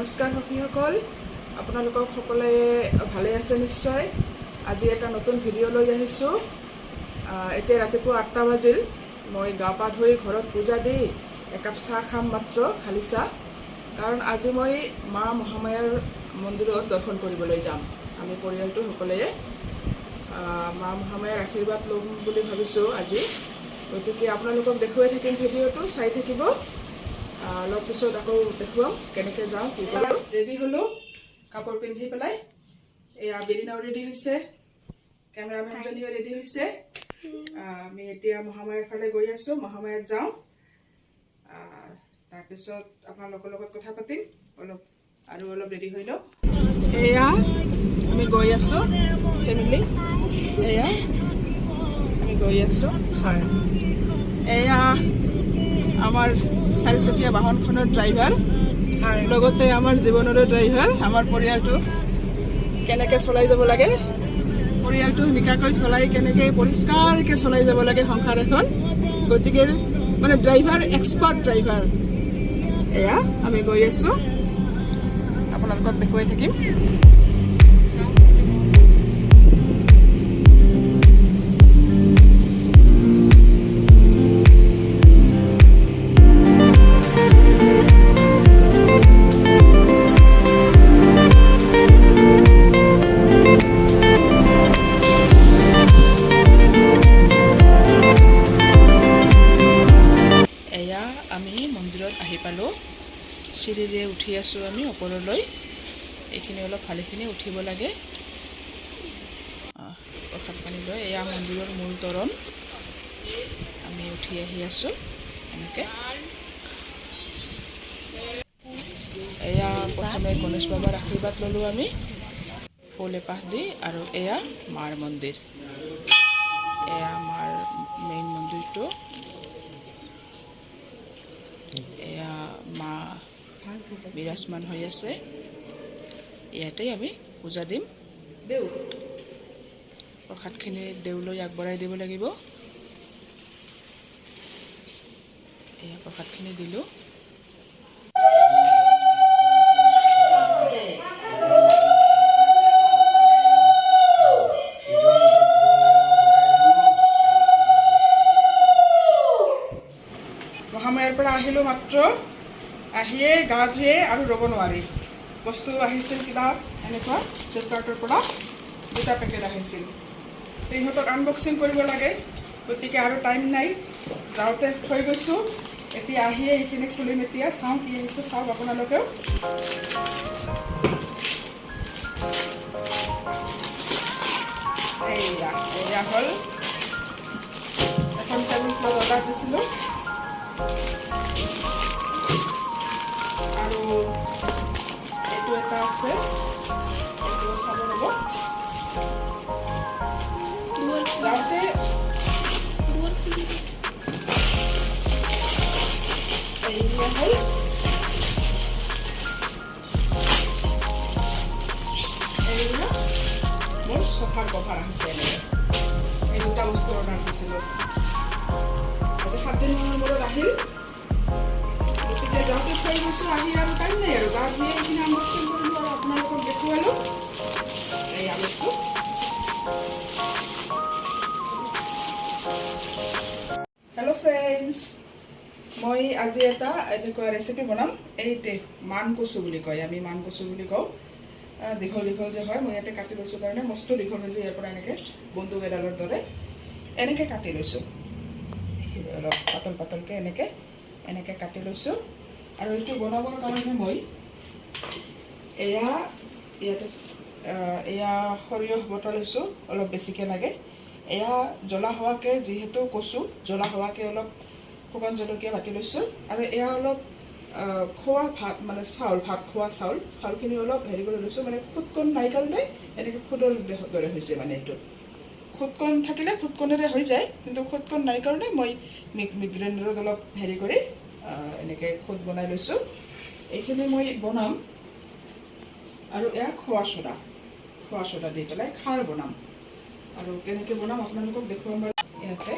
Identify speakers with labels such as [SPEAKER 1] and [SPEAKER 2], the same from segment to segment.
[SPEAKER 1] নমস্কাৰ সখীসকল, আপোনালোকক সকলে ভালে আছে নিশ্চয়। আজি এটা নতুন ভিডিঅ' লৈ আহিছোঁ। এতিয়া ৰাতিপুৱা 8টা বাজিল। মই গা পা ধুই ঘৰত পূজা দি একাপ চাহ খাম, মাত্ৰ খালি চাহ। কাৰণ আজি মই মা মহামায়াৰ মন্দিৰত দৰ্শন কৰিবলৈ যাম। আমি পৰিয়ালটো সকলোৱে মা মহামায়াৰ আশীৰ্বাদ ল'ম বুলি ভাবিছোঁ আজি। গতিকে আপোনালোকক দেখুৱাই থাকিম, ভিডিঅ'টো চাই থাকিব। অলপ পিছত আকৌ দেখুৱাম কেনেকৈ যাওঁ, কি কৰোঁ। ৰেডি হ'লোঁ, কাপোৰ পিন্ধি পেলাই। এয়া বেলিনাও ৰেডি হৈছে, কেমেৰামেনজনীও ৰেডি হৈছে। আমি এতিয়া মহামায়াৰ ফালে গৈ আছোঁ, মহামায়াত যাওঁ। তাৰপিছত আপোনালোকৰ লগত কথা পাতিম অলপ ৰেডি হৈ লওঁ। এয়া আমি গৈ আছোঁ ফেমিলি, এয়া আমি গৈ আছোঁ। হয়, এয়া আমাৰ চাৰিচকীয়া বাহনখনৰ ড্ৰাইভাৰ, লগতে আমাৰ জীৱনৰো ড্ৰাইভাৰ। আমাৰ পৰিয়ালটো কেনেকৈ চলাই যাব লাগে, পৰিয়ালটো নিকাকৈ চলাই কেনেকৈ পৰিষ্কাৰকৈ চলাই যাব লাগে সংসাৰ এখন। গতিকে মানে ড্ৰাইভাৰ, এক্সপাৰ্ট ড্ৰাইভাৰ। এয়া আমি গৈ আছোঁ, আপোনালোকক দেখুৱাই থাকিম। আমি মন্দিৰত আহি পালোঁ, চিৰিৰে উঠি আছোঁ আমি ওপৰলৈ। এইখিনি অলপ ভালেখিনি উঠিব লাগে প্ৰসাদ পানী লৈ। এয়া মন্দিৰৰ মূল তৰণ, আমি উঠি আহি আছোঁ এনেকৈ। এয়া প্ৰথমে গণেশ বাবাৰ আশীৰ্বাদ ল'লোঁ আমি ফুল এপাহ দি। আৰু এয়া মাৰ মন্দিৰ, এয়া মাৰ মেইন মন্দিৰটো। এয়া মা বিৰাজমান হৈ আছে, ইয়াতেই আমি পূজা দিম। প্ৰসাদখিনি দেউলৈ আগবঢ়াই দিব লাগিব। এয়া প্ৰসাদখিনি দিলোঁ। মহামায়াৰ পৰা আহিলোঁ মাত্ৰ, আহিয়ে গা ধুয়ে আৰু ৰ'ব নোৱাৰি। বস্তু আহিছিল কিবা এনেকুৱা ফ্লিপকাৰ্টৰ পৰা 2টা পেকেট আহিছিল। ইহঁতক আনবক্সিং কৰিব লাগে, গতিকে আৰু টাইম নাই। যাওঁতে থৈ গৈছোঁ, এতিয়া আহিয়ে এইখিনি খুলিম। এতিয়া চাওঁ কি আহিছে, চাওক আপোনালোকেও। এয়া হ'ল এখন টেবুল ক্লথ অৰ্ডাৰ দিছিলোঁ। আৰু এইটো এটা আছে, এইটো চাব ৰ'ব। যাওঁতে এইয়া হ'ল এইবিলাক মোৰ চফাৰ কভাৰ আহিছে। এনেকৈ এই 2টা বস্তু অৰ্ডাৰ দিছিলোঁ, আজি 7 দিনৰ মূৰত আহিল। গতিকে যাওঁতে থৈ গৈছোঁ, আহি আৰু টাইম নাই আৰু গা ধুই এইখিনি আনবক্সিং কৰিলোঁ আৰু আপোনালোকক দেখুৱালোঁ এয়া বস্তু। হেল্ল' ফ্ৰেণ্ডছ, মই আজি এটা এনেকুৱা ৰেচিপি বনাম। এইটোৱে মান কচু বুলি কয়, আমি মান কচু বুলি কওঁ। দীঘল দীঘল যে হয়, মই ইয়াতে কাটি লৈছোঁ কাৰণে মস্ত দীঘল হৈছে। ইয়াৰ পৰা এনেকৈ বন্দুক এডালৰ দৰে এনেকৈ কাটি লৈছোঁ, অলপ পাতল পাতলকৈ এনেকৈ কাটি লৈছোঁ। আৰু এইটো বনাবৰ কাৰণে মই ইয়াতে সৰিয়হ বটা লৈছোঁ, অলপ বেছিকৈ লাগে। এয়া জ্বলা হোৱাকৈ, যিহেতু কচু জ্বলা হোৱাকৈ অলপ শুকান জলকীয়া বাটি লৈছোঁ। আৰু এয়া অলপ খোৱা ভাত, মানে ভাত খোৱা চাউলখিনি অলপ হেৰি কৰি লৈছোঁ। মানে খুদকণ নাই কাৰণে এনেকৈ খুদৰ দৰে হৈছে। মানে এইটো খুদকণ থাকিলে খুদকণেৰে হৈ যায়, কিন্তু খুদকণ নাই কাৰণে মই গ্ৰাইণ্ডাৰত অলপ হেৰি কৰি এনেকৈ খুদ বনাই লৈছোঁ। এইখিনি মই বনাম। আৰু এয়া খোৱা চ'দা দি পেলাই খাৰ বনাম। আৰু কেনেকৈ বনাম আপোনালোকক দেখুৱাম বাৰু। ইয়াতে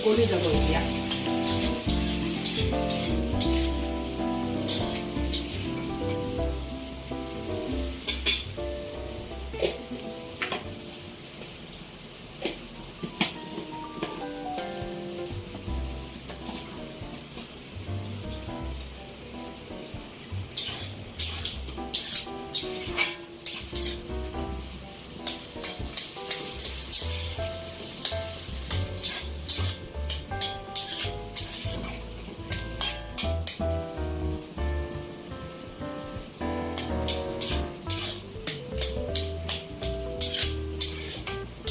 [SPEAKER 1] গলি যাব এতিয়া।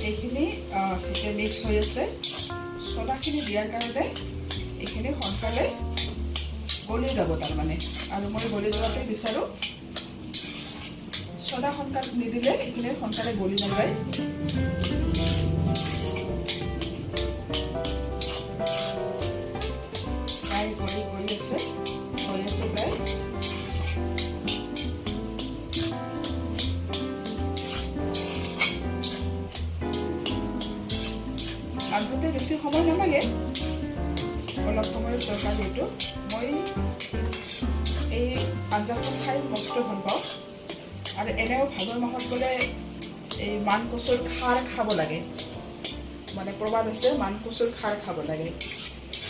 [SPEAKER 1] এইখিনি এতিয়া মিক্স হৈ আছে। ছ'ডাখিনি দিয়াৰ কাৰণে এইখিনি সোনকালে গলি যাব তাৰমানে, আৰু মই গলি যোৱাটোৱে বিচাৰোঁ। ছ'ডা সোনকালে নিদিলে এইখিনি সোনকালে গলি নাযায়। প্ৰায় গলি আছে, হৈ আছে প্ৰায়। ৰান্ধোতে বেছি সময় নালাগে, অলপ সময়ৰ দৰকাৰ। এইটো মই এই আঞ্জাখন খাই মস্ত ভাল পাওঁ, আৰু এনেও ভাদৰ মাহত গ'লে এই মান কচুৰ খাৰ খাব লাগে, মানে প্ৰবাদ আছে মান কচুৰ খাৰ খাব লাগে।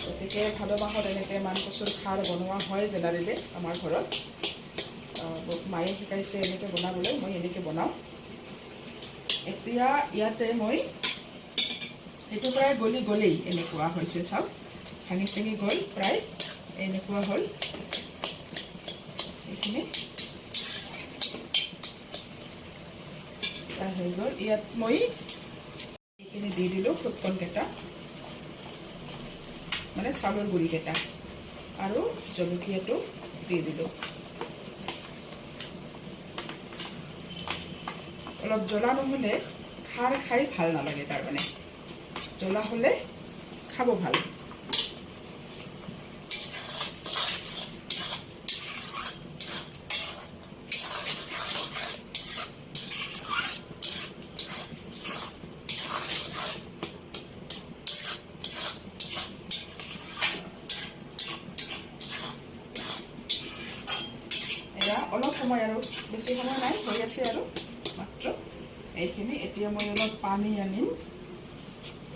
[SPEAKER 1] গতিকে ভাদ মাহত এনেকৈ মান কচুৰ খাৰ বনোৱা হয় জেনেৰেলি আমাৰ ঘৰত। মায়ে শিকাইছে এনেকৈ বনাবলৈ, মই এনেকৈ বনাওঁ। এতিয়া ইয়াতে মই এইটো প্ৰায় গলেই এনেকুৱা হৈছে, চাওক ভাঙি চিঙি গ'ল, প্ৰায় এনেকুৱা হ'ল। এইখিনি হৈ গ'ল। ইয়াত মই এইখিনি দি দিলোঁ, ফুটকণকেইটা মানে চাউলৰ গুড়িকেইটা, আৰু জলকীয়াটো দি দিলোঁ। অলপ জ্বলা নহ'লে খাৰ খাই ভাল নালাগে, তাৰমানে জ্বলা হ'লে খাব ভাল। এয়া অলপ সময়, আৰু বেছি সময় নাই, হৈ আছে আৰু মাত্ৰ এইখিনি। এতিয়া মই অলপ পানী আনিম।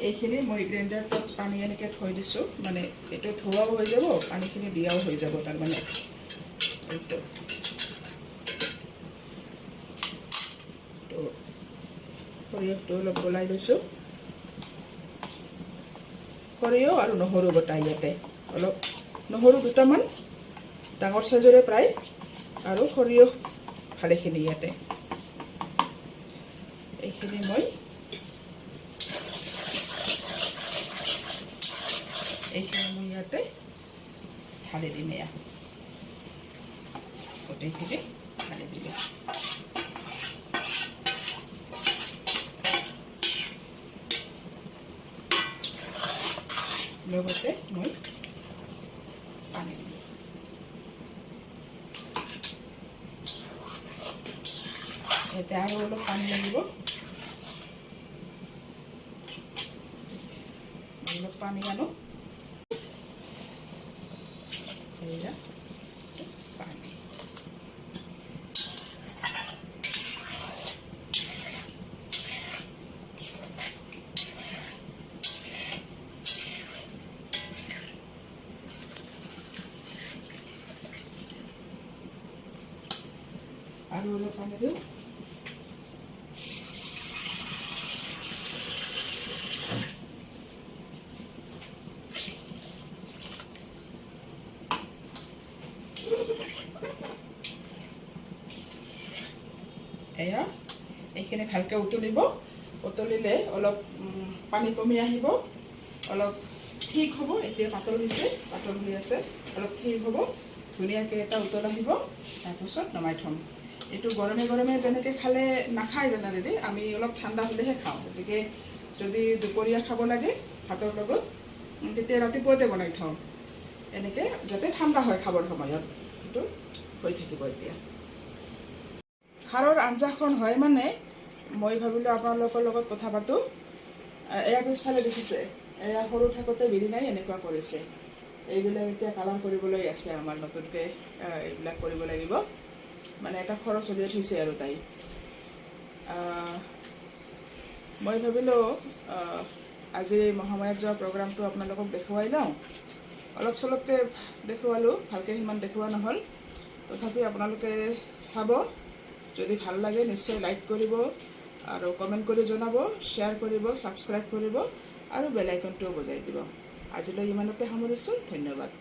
[SPEAKER 1] এইখিনি মই গ্ৰাইণ্ডাৰটোত পানী এনেকৈ থৈ দিছোঁ, মানে এইটো ধোৱাও হৈ যাব, পানীখিনি দিয়াও হৈ যাব তাৰমানে। এইটো সৰিয়হটো অলপ গলাই লৈছোঁ। সৰিয়হ আৰু নহৰু বটা, ইয়াতে অলপ নহৰু দুটামান ডাঙৰ চাইজৰে প্ৰায়, আৰু সৰিয়হ ভালেখিনি ইয়াতে। এইখিনি মই ইয়াতে ঢালি দিম। এয়া গোটেইখিনি ঢালি দিলোঁ। লগতে মই পানী দিলোঁ। ইয়াতে আৰু অলপ পানী লাগিব, অলপ পানী আনো। এয়া পানী, আৰু অলপ পানী দিওঁ। এয়া এইখিনি ভালকৈ উতলিব। উতলিলে অলপ পানী কমি আহিব, অলপ ঠিক হ'ব। এতিয়া পাতল হৈছে, পাতল হৈ আছে, অলপ ঠিক হ'ব, ধুনীয়াকৈ এটা উতল আহিব, তাৰপিছত নমাই থ'ম। এইটো গৰমে গৰমে তেনেকৈ খালে নাখায় জেনেৰেলি, আমি অলপ ঠাণ্ডা হ'লেহে খাওঁ। গতিকে যদি দুপৰীয়া খাব লাগে ভাতৰ লগত, তেতিয়া ৰাতিপুৱাতে বনাই থওঁ এনেকৈ, যাতে ঠাণ্ডা হয় খাবৰ সময়ত। সেইটো হৈ থাকিব। এতিয়া খাৰৰ আঞ্জাখন হয় মানে মই ভাবিলোঁ আপোনালোকৰ লগত কথা পাতোঁ। এয়া পিছফালে দেখিছে, এয়া সৰু থাকোঁতে বিৰিণাই এনেকুৱা কৰিছে। এইবিলাক এতিয়া কালাৰ কৰিবলৈ আছে আমাৰ নতুনকৈ, এইবিলাক কৰিব লাগিব। মানে এটা খৰচ উলিয়াই থৈছে আৰু তাই। মই ভাবিলোঁ আজি মহামায়াত যোৱা প্ৰগ্ৰামটো আপোনালোকক দেখুৱাই লওঁ। অলপ চলপকৈ দেখুৱালোঁ, ভালকৈ সিমান দেখুওৱা নহ'ল। তথাপি আপোনালোকে চাব, যদি ভাল লাগে নিশ্চয় লাইক কৰিব আৰু কমেণ্ট কৰি জনাব, শ্বেয়াৰ কৰিব, ছাবস্ক্ৰাইব কৰিব আৰু বেল আইকনটোও বজাই দিব। আজিলৈ ইমানতে সামৰিছোঁ। ধন্যবাদ।